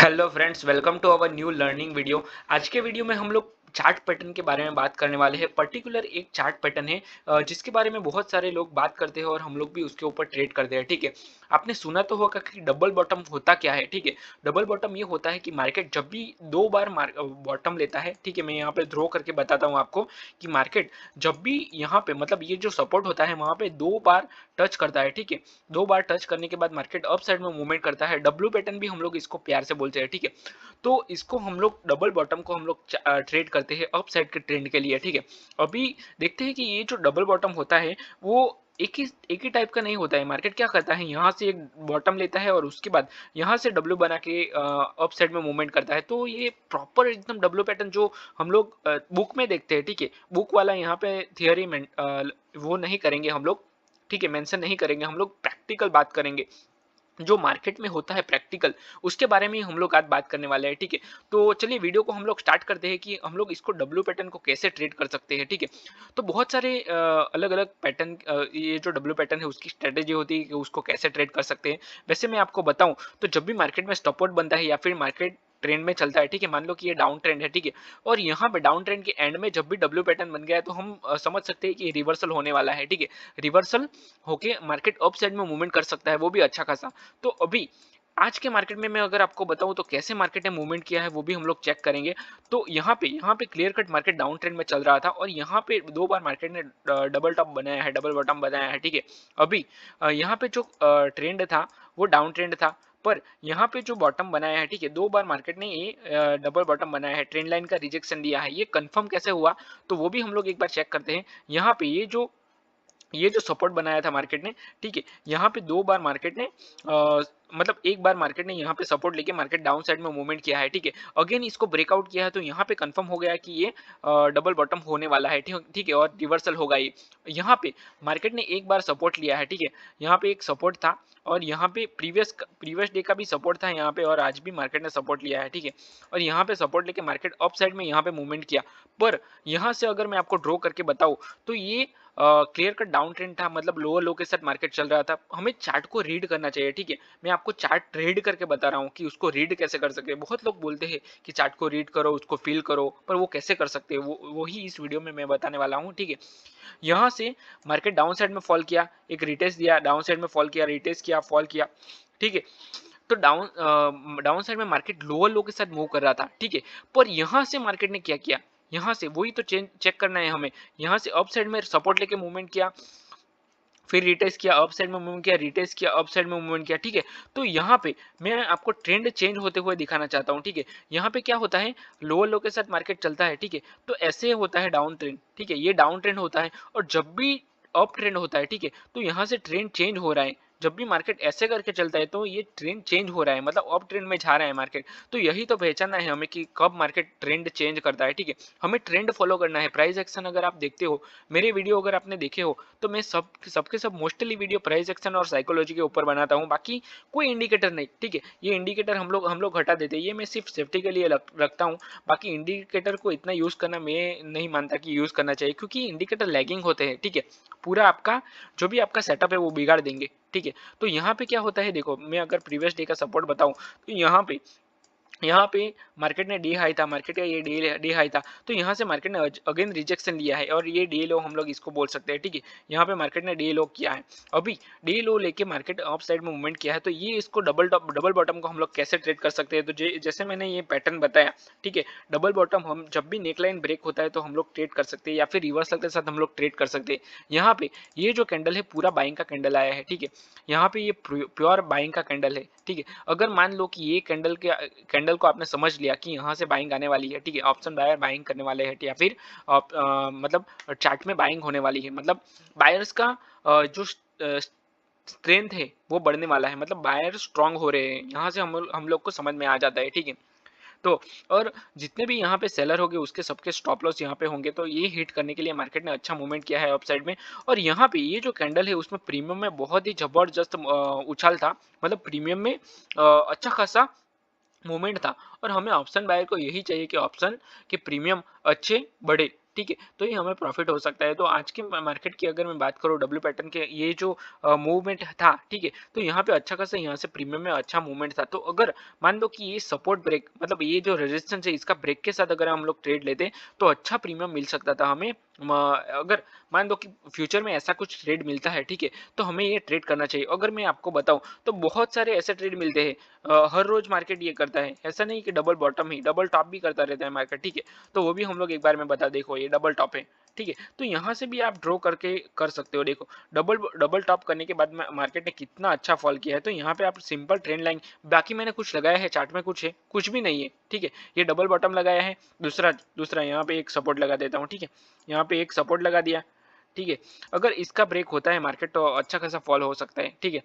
Hello friends, welcome to our new learning video. आज के video में हम लोग चार्ट पैटर्न के बारे में बात करने वाले हैं। पर्टिकुलर एक चार्ट पैटर्न है जिसके बारे में बहुत सारे लोग बात करते हैं और हम लोग भी उसके ऊपर ट्रेड करते हैं। ठीक है, आपने सुना तो होगा कि डबल बॉटम होता क्या है। ठीक है, डबल बॉटम ये होता है कि मार्केट जब भी दो बार बॉटम लेता है, ठीक है, मैं यहाँ पे ड्रॉ करके बताता हूँ आपको कि मार्केट जब भी यहाँ पे मतलब ये जो सपोर्ट होता है वहां पे दो बार टच करता है। ठीक है, दो बार टच करने के बाद मार्केट अप साइड में मूवमेंट करता है। डब्ल्यू पैटर्न भी हम लोग इसको प्यार से बोलते हैं। ठीक है, तो इसको हम लोग डबल बॉटम को हम लोग ट्रेड करते हैं अप साइड के ट्रेंड के लिए। ठीक है, अभी देखते हैं कि ये जो डबल बॉटम होता है वो एक ही टाइप का नहीं होता है। मार्केट क्या करता है, यहाँ से एक बॉटम लेता है और उसके बाद यहाँ से डब्ल्यू बना के अप साइड में मूवमेंट करता है। तो ये प्रॉपर एकदम डब्ल्यू पैटर्न जो हम लोग बुक में देखते हैं। ठीक है, बुक वाला यहाँ पे थियरी में वो नहीं करेंगे हम लोग। ठीक है, मेंशन नहीं करेंगे, हम लोग प्रैक्टिकल बात करेंगे। जो मार्केट में होता है प्रैक्टिकल, उसके बारे में हम लोग आज बात करने वाले हैं। ठीक है, तो चलिए वीडियो को हम लोग स्टार्ट करते हैं कि हम लोग इसको डब्ल्यू पैटर्न को कैसे ट्रेड कर सकते हैं। ठीक है, तो बहुत सारे अलग अलग पैटर्न, ये जो डब्ल्यू पैटर्न है उसकी स्ट्रेटेजी होती है कि उसको कैसे ट्रेड कर सकते हैं। वैसे मैं आपको बताऊं तो जब भी मार्केट में स्टॉपआउट बनता है या फिर मार्केट ट्रेंड में चलता है, ठीक है, मान लो कि ये डाउन ट्रेंड है। ठीक है, और यहाँ पे डाउन ट्रेंड के एंड में जब भी डब्ल्यू पैटर्न बन गया है तो हम समझ सकते हैं कि रिवर्सल होने वाला है। ठीक है, रिवर्सल होके मार्केट अप साइड में मूवमेंट कर सकता है, वो भी अच्छा खासा। तो अभी आज के मार्केट में मैं अगर आपको बताऊं तो कैसे मार्केट ने मूवमेंट किया है वो भी हम लोग चेक करेंगे। तो यहाँ पे clear cut market down trend में चल रहा था और यहाँ पे दो बार मार्केट ने डबल टॉप बनाया है, डबल बॉटम बनाया है। ठीक है, अभी यहाँ पे जो ट्रेंड था वो डाउन ट्रेंड था, पर यहाँ पे जो बॉटम बनाया है, ठीक है, दो बार मार्केट ने ये डबल बॉटम बनाया है, ट्रेंड लाइन का रिजेक्शन दिया है। ये कंफर्म कैसे हुआ तो वो भी हम लोग एक बार चेक करते हैं। यहाँ पे ये जो सपोर्ट बनाया था मार्केट ने, ठीक है, यहाँ पे दो बार मार्केट ने मतलब एक बार मार्केट ने यहाँ पे सपोर्ट लेके मार्केट डाउन साइड में मूवमेंट किया है। ठीक है, अगेन इसको ब्रेकआउट किया है तो यहाँ पे कंफर्म हो गया कि ये डबल बॉटम होने वाला है। ठीक है, और रिवर्सल होगा ये। यहाँ पे मार्केट ने एक बार सपोर्ट लिया है। ठीक है, यहाँ पे एक सपोर्ट था और यहाँ पे प्रीवियस डे का भी सपोर्ट था यहाँ पे, और आज भी मार्केट ने सपोर्ट लिया है। ठीक है, और यहाँ पे सपोर्ट लेके मार्केट अप साइड में यहाँ पे मूवमेंट किया। पर यहाँ से अगर मैं आपको ड्रॉ करके बताऊँ तो ये क्लियर कट डाउन ट्रेंड था, मतलब लोअर लो के साथ मार्केट चल रहा था। हमें चार्ट को रीड करना चाहिए। ठीक है, मैं आपको चार्ट रीड करके बता रहा हूँ कि उसको रीड कैसे कर सकते हैं। बहुत लोग बोलते हैं कि चार्ट को रीड करो, उसको फील करो, पर वो कैसे कर सकते हैं वो ही इस वीडियो में मैं बताने वाला हूँ। ठीक है, यहाँ से मार्केट डाउन साइड में फॉल किया, एक रिटेस्ट दिया, डाउन साइड में फॉल किया, रिटेस्ट किया, फॉल किया। ठीक है, तो डाउन साइड में मार्केट लोअर लो के साथ मूव कर रहा था। ठीक है, पर यहाँ से मार्केट ने क्या किया, यहाँ से वही तो चेक करना है हमें। यहाँ से अप साइड में सपोर्ट लेके मूवमेंट किया, फिर रिटेस्ट किया, अप साइड में मूवमेंट किया, रिटेस्ट किया, अप साइड में मूवमेंट किया। ठीक है, तो यहाँ पे मैं आपको ट्रेंड चेंज होते हुए दिखाना चाहता हूँ। ठीक है, यहाँ पे क्या होता है, लोअर लो के साथ मार्केट चलता है। ठीक है, तो ऐसे होता है डाउन ट्रेंड। ठीक है, ये डाउन ट्रेंड होता है, और जब भी अप ट्रेंड होता है, ठीक है, तो यहाँ से ट्रेंड चेंज हो रहा है। जब भी मार्केट ऐसे करके चलता है तो ये ट्रेंड चेंज हो रहा है, मतलब अप ट्रेंड में जा रहा है मार्केट। तो यही तो पहचानना है हमें कि कब मार्केट ट्रेंड चेंज करता है। ठीक है, हमें ट्रेंड फॉलो करना है। प्राइस एक्शन अगर आप देखते हो, मेरे वीडियो अगर आपने देखे हो, तो मैं सबके सब मोस्टली वीडियो प्राइस एक्शन और साइकोलॉजी के ऊपर बनाता हूँ, बाकी कोई इंडिकेटर नहीं। ठीक है, ये इंडिकेटर हम लोग हटा देते हैं, ये मैं सिर्फ सेफ्टी के लिए रखता हूँ। बाकी इंडिकेटर को इतना यूज करना मैं नहीं मानता कि यूज करना चाहिए, क्योंकि इंडिकेटर लैगिंग होते हैं। ठीक है, पूरा आपका जो भी आपका सेटअप है वो बिगाड़ देंगे। ठीक है, तो यहाँ पे क्या होता है, देखो मैं अगर प्रीवियस डे का सपोर्ट बताऊं तो यहाँ पे मार्केट ने डी हाई था, मार्केट का ये डी हाई था, तो यहाँ से मार्केट ने अगेन रिजेक्शन लिया है और ये डी लो हम लोग इसको बोल सकते हैं। ठीक है, यहाँ पे मार्केट ने डी लो किया है, अभी डी लो लेके मार्केट अप साइड में मूवमेंट किया है। तो ये इसको डबल बॉटम को हम लोग कैसे ट्रेड कर सकते हैं, तो जैसे मैंने ये पैटर्न बताया। ठीक है, डबल बॉटम हम जब भी नेकलाइन ब्रेक होता है तो हम लोग ट्रेड कर सकते हैं, या फिर रिवर्सल के साथ हम लोग ट्रेड कर सकते हैं। यहाँ पे ये जो कैंडल है पूरा बाइंग का कैंडल आया है। ठीक है, यहाँ पे ये प्योर बाइंग का कैंडल है। ठीक है, अगर मान लो कि ये कैंडल को आपने समझ लिया कि यहाँ से बाइंग आने वाली है, ठीक है, ऑप्शन बायर बाइंग करने वाले हैं, या फिर मतलब चार्ट में बाइंग होने वाली है, मतलब बायर्स का जो स्ट्रेंथ है वो बढ़ने वाला है, मतलब बायर स्ट्रांग हो रहे हैं। यहाँ से हम लोग को समझ में आ जाता है। ठीक है, तो और जितने भी यहाँ पे सेलर होंगे उसके सबके स्टॉप लॉस यहाँ पे होंगे, तो ये हिट करने के लिए मार्केट ने अच्छा मूवमेंट किया है अप साइड में। और यहाँ पे ये जो कैंडल है उसमें प्रीमियम में बहुत ही जबरदस्त उछाल था, मतलब प्रीमियम में अच्छा खासा मूवमेंट था। और हमें ऑप्शन बायर को यही चाहिए कि ऑप्शन के प्रीमियम अच्छे बढ़े। ठीक है, तो ये हमें प्रॉफिट हो सकता है। तो आज के मार्केट की अगर मैं बात करूँ डब्ल्यू पैटर्न के, ये जो मूवमेंट था, ठीक है, तो यहाँ पे अच्छा खासा यहाँ से प्रीमियम में अच्छा मूवमेंट था। तो अगर मान लो कि ये सपोर्ट ब्रेक, मतलब ये जो रेजिस्टेंस है इसका ब्रेक के साथ अगर हम लोग ट्रेड लेते तो अच्छा प्रीमियम मिल सकता था हमें। अगर मान लो कि फ्यूचर में ऐसा कुछ ट्रेड मिलता है, ठीक है, तो हमें ये ट्रेड करना चाहिए। अगर मैं आपको बताऊं तो बहुत सारे ऐसे ट्रेड मिलते हैं, हर रोज मार्केट ये करता है, ऐसा नहीं कि डबल बॉटम ही, डबल टॉप भी करता रहता है मार्केट, ठीक है, तो वो भी हम लोग एक बार में बता, देखो ये डबल टॉप है, ठीक है, तो यहाँ से भी आप ड्रॉ करके कर सकते हो। देखो डबल डबल टॉप करने के बाद मार्केट ने कितना अच्छा फॉल किया है, तो यहाँ पे आप सिंपल ट्रेंड लाइन, बाकी मैंने कुछ लगाया है चार्ट में, कुछ है, कुछ भी नहीं है, ठीक है, ये डबल बॉटम लगाया है, दूसरा दूसरा यहाँ पे एक सपोर्ट लगा देता हूँ, ठीक है, यहाँ पे एक सपोर्ट लगा दिया, ठीक है, अगर इसका ब्रेक होता है मार्केट तो अच्छा खासा फॉल हो सकता है, ठीक है।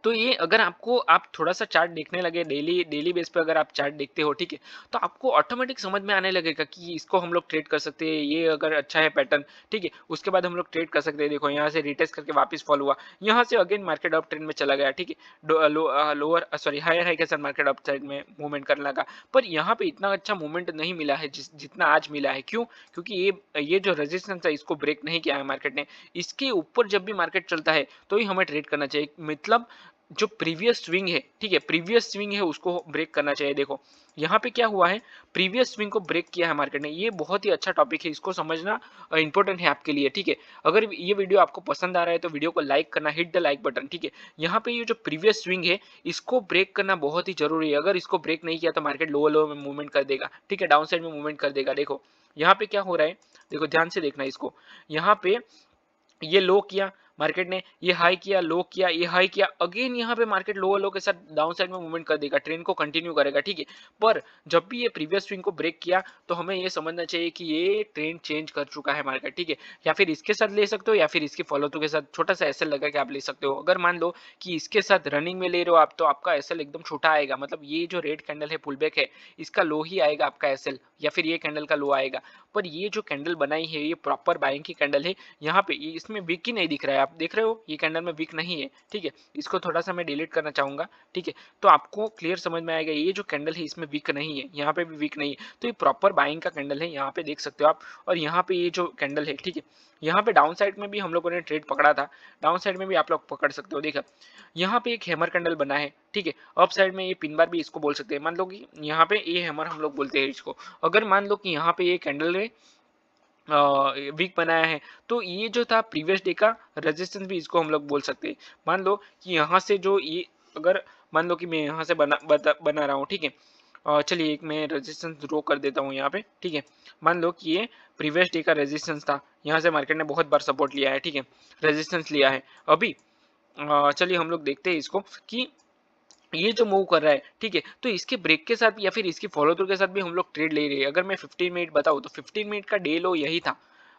तो ये अगर आपको, आप थोड़ा सा चार्ट देखने लगे, डेली डेली बेस पे अगर आप चार्ट देखते हो, ठीक है, तो आपको ऑटोमेटिक समझ में आने लगेगा कि इसको हम लोग ट्रेड कर सकते हैं, ये अगर अच्छा है पैटर्न, ठीक है, उसके बाद हम लोग ट्रेड कर सकते हैं। देखो यहाँ से रिटेस्ट करके वापस फॉल हुआ, यहाँ से अगेन मार्केट अप ट्रेंड में चला गया, ठीक है, लोअर सॉरी हायर हाई के साथ मार्केट अप साइड में मूवमेंट करने लगा, पर यहाँ पे इतना अच्छा मूवमेंट नहीं मिला है जितना आज मिला है। क्यों? क्योंकि ये जो रेजिस्टेंस है इसको ब्रेक नहीं किया है मार्केट ने। इसके ऊपर जब भी मार्केट चलता है तो ही हमें ट्रेड करना चाहिए, मतलब जो प्रीवियस स्विंग है, ठीक है, प्रीवियस स्विंग है उसको ब्रेक करना चाहिए। देखो यहाँ पे क्या हुआ है, प्रीवियस स्विंग को ब्रेक किया है मार्केट ने। ये बहुत ही अच्छा टॉपिक है, इसको समझना इंपॉर्टेंट है आपके लिए, ठीक है। अगर ये वीडियो आपको पसंद आ रहा है तो वीडियो को लाइक करना, हिट द लाइक बटन, ठीक है। यहाँ पे ये जो प्रीवियस स्विंग है इसको ब्रेक करना बहुत ही जरूरी है। अगर इसको ब्रेक नहीं किया तो मार्केट लोअर लोअर में मूवमेंट कर देगा, ठीक है, डाउन साइड में मूवमेंट कर देगा। देखो यहाँ पे क्या हो रहा है, देखो ध्यान से देखना इसको, यहाँ पे ये लो किया मार्केट ने, ये हाई किया, लो किया, ये हाई किया, अगेन यहाँ पे मार्केट लोअर लो के साथ डाउन साइड में मूवमेंट कर देगा, ट्रेंड को कंटिन्यू करेगा, ठीक है। पर जब भी ये प्रीवियस स्विंग को ब्रेक किया तो हमें ये समझना चाहिए कि ये ट्रेंड चेंज कर चुका है मार्केट, ठीक है। या फिर इसके साथ ले सकते हो या फिर इसकी फॉलो थ्रू के साथ छोटा सा एसएल लगा के आप ले सकते हो। अगर मान लो कि इसके साथ रनिंग में ले रहे हो आप तो आपका एसएल एकदम छोटा आएगा, मतलब ये जो रेड कैंडल है पुल बैक है इसका लो ही आएगा आपका एसएल, या फिर ये कैंडल का लो आएगा। पर ये जो कैंडल बनाई है ये प्रॉपर बाइंग की कैंडल है। यहाँ पे इसमें विक ही नहीं दिख रहा है, आप देख रहे हो ये कैंडल में विक नहीं है, ठीक है। इसको थोड़ा सा मैं डिलीट करना चाहूंगा, ठीक है, तो आपको क्लियर समझ में आएगा। ये जो कैंडल है इसमें विक नहीं है, यहाँ पे भी विक नहीं है, तो ये प्रॉपर बाइंग का कैंडल है, यहाँ पे देख सकते हो आप। और यहाँ पे ये जो कैंडल है, ठीक है, यहाँ पे डाउन साइड में भी हम लोगों ने ट्रेड पकड़ा था, डाउन साइड में भी आप लोग पकड़ सकते हो। देखा यहाँ पे एक हैमर कैंडल बना है, ठीक है, अप साइड में ये पिन बार भी इसको बोल सकते हैं। मान लो कि यहाँ पे ये हैमर हम लोग बोलते हैं इसको। अगर मान लो कि यहाँ पे ये कैंडल है वीक बनाया है तो ये जो था प्रीवियस डे का रेजिस्टेंस भी इसको हम लोग बोल सकते हैं। मान लो कि यहाँ से जो ये, अगर मान लो कि मैं यहाँ से बना रहा हूँ, ठीक है, चलिए एक मैं रेजिस्टेंस ड्रॉ कर देता हूँ यहाँ पे, ठीक है। मान लो कि ये प्रीवियस डे का रेजिस्टेंस था, यहाँ से मार्केट ने बहुत बार सपोर्ट लिया है, ठीक है, रेजिस्टेंस लिया है। अभी चलिए हम लोग देखते हैं इसको कि ये जो मूव कर रहा है, ठीक है, तो इसके ब्रेक के साथ या फिर इसकी फॉलो थ्रू के साथ भी हम लोग ट्रेड ले रहे हैं। अगर मैं 15 मिनट बताऊँ तो 15 मिनट का डे लो यही था।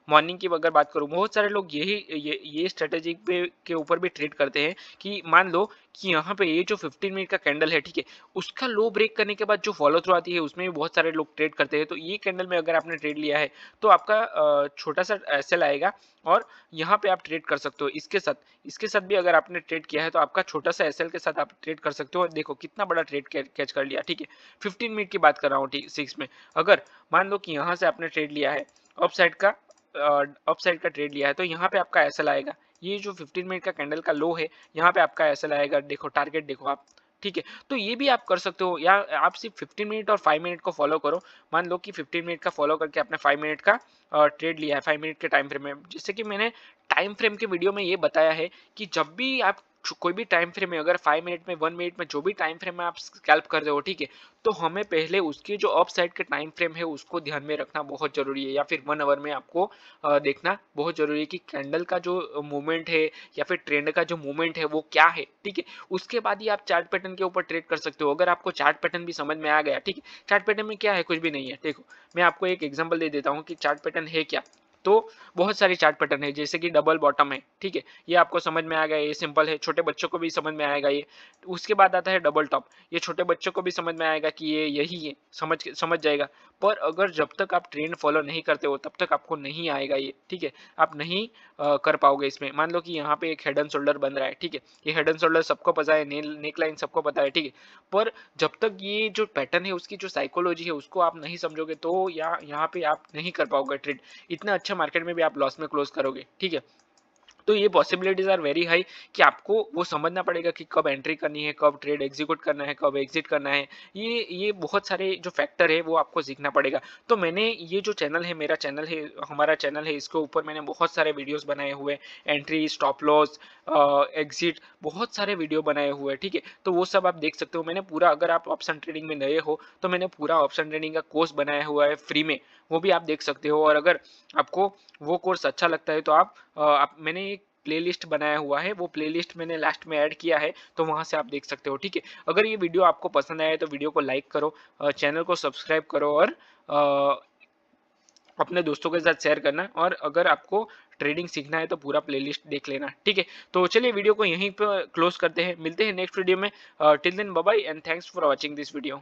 मॉर्निंग की अगर बात करूँ, बहुत सारे लोग ये स्ट्रेटेजी पे के ऊपर भी ट्रेड करते हैं कि मान लो कि यहाँ पे ये जो 15 मिनट का कैंडल है, ठीक है, उसका लो ब्रेक करने के बाद जो फॉलो थ्रू आती है उसमें भी बहुत सारे लोग ट्रेड करते हैं। तो ये कैंडल में अगर आपने ट्रेड लिया है तो आपका छोटा सा एसएल आएगा और यहाँ पे आप ट्रेड कर सकते हो। इसके साथ भी अगर आपने ट्रेड किया है तो आपका छोटा सा एसएल के साथ आप ट्रेड कर सकते हो। देखो कितना बड़ा ट्रेड कैच कर लिया, ठीक है, 15 मिनट की बात कर रहा हूँ, ठीक 6 में। अगर मान लो कि यहाँ से आपने ट्रेड लिया है अप साइड का ट्रेड लिया है तो यहाँ पे आपका एसएल आएगा। ये जो 15 मिनट का कैंडल का लो है यहाँ पे आपका एसएल आएगा। देखो टारगेट देखो आप, ठीक है, तो ये भी आप कर सकते हो, या आप सिर्फ 15 मिनट और 5 मिनट को फॉलो करो। मान लो कि 15 मिनट का फॉलो करके आपने 5 मिनट का ट्रेड लिया है 5 मिनट के टाइम फ्रेम में। जैसे कि मैंने टाइम फ्रेम के वीडियो में ये बताया है कि जब भी आप कोई भी टाइम फ्रेम में, अगर 5 मिनट में 1 मिनट में जो भी टाइम फ्रेम में आप स्कैल्प कर रहे हो, ठीक है, तो हमें पहले उसके जो अप साइड के टाइम फ्रेम है उसको ध्यान में रखना बहुत जरूरी है, या फिर 1 आवर में आपको देखना बहुत जरूरी है कि कैंडल का जो मूवमेंट है या फिर ट्रेंड का जो मूवमेंट है वो क्या है, ठीक है। उसके बाद ही आप चार्ट पैटर्न के ऊपर ट्रेड कर सकते हो। अगर आपको चार्ट पैटर्न भी समझ में आ गया, ठीक है, चार्ट पैटर्न में क्या है, कुछ भी नहीं है। देखो मैं आपको एक एग्जांपल दे देता हूँ कि चार्ट पैटर्न है क्या। तो बहुत सारे चार्ट पैटर्न है, जैसे कि डबल बॉटम है, ठीक है, ये आपको समझ में आ गया, ये सिंपल है, छोटे बच्चों को भी समझ में आएगा ये। उसके बाद आता है डबल टॉप, ये छोटे बच्चों को भी समझ में आएगा कि ये यही है, समझ जाएगा। पर अगर जब तक आप ट्रेंड फॉलो नहीं करते हो तब तक आपको नहीं आएगा ये, ठीक है, आप नहीं कर पाओगे इसमें। मान लो कि यहाँ पे एक हेड एंड शोल्डर बन रहा है, ठीक है, ये हेड एंड शोल्डर सबको पता है, नेक लाइन सबको पता है, ठीक है, पर जब तक ये जो पैटर्न है उसकी जो साइकोलॉजी है उसको आप नहीं समझोगे तो यहाँ पे आप नहीं कर पाओगे ट्रेड। इतना अच्छा मार्केट में भी आप लॉस में क्लोज करोगे, ठीक है। तो ये पॉसिबिलिटीज आर वेरी हाई कि आपको वो समझना पड़ेगा कि कब एंट्री करनी है, कब ट्रेड एग्जीक्यूट करना है, कब एग्जिट करना है। ये बहुत सारे जो फैक्टर है वो आपको सीखना पड़ेगा। तो मैंने ये जो चैनल है, मेरा चैनल है, हमारा चैनल है, इसके ऊपर मैंने बहुत सारे वीडियोस बनाए हुए, एंट्री, स्टॉप लॉस, एग्जिट, बहुत सारे वीडियो बनाए हुए हैं, ठीक है। तो वो सब आप देख सकते हो। मैंने पूरा, अगर आप ऑप्शन ट्रेडिंग में नए हो तो मैंने पूरा ऑप्शन ट्रेडिंग का कोर्स बनाया हुआ है फ्री में, वो भी आप देख सकते हो। और अगर आपको वो कोर्स अच्छा लगता है तो मैंने एक प्लेलिस्ट बनाया हुआ है, वो प्लेलिस्ट मैंने लास्ट में ऐड किया है, तो वहां से आप देख सकते हो, ठीक है। अगर ये वीडियो आपको पसंद आया तो वीडियो को लाइक करो, चैनल को सब्सक्राइब करो और अपने दोस्तों के साथ शेयर करना। और अगर आपको ट्रेडिंग सीखना है तो पूरा प्लेलिस्ट देख लेना, ठीक है। तो चलिए वीडियो को यहीं पर क्लोज करते हैं, मिलते हैं नेक्स्ट वीडियो में। Till then bye bye and thanks for watching this video.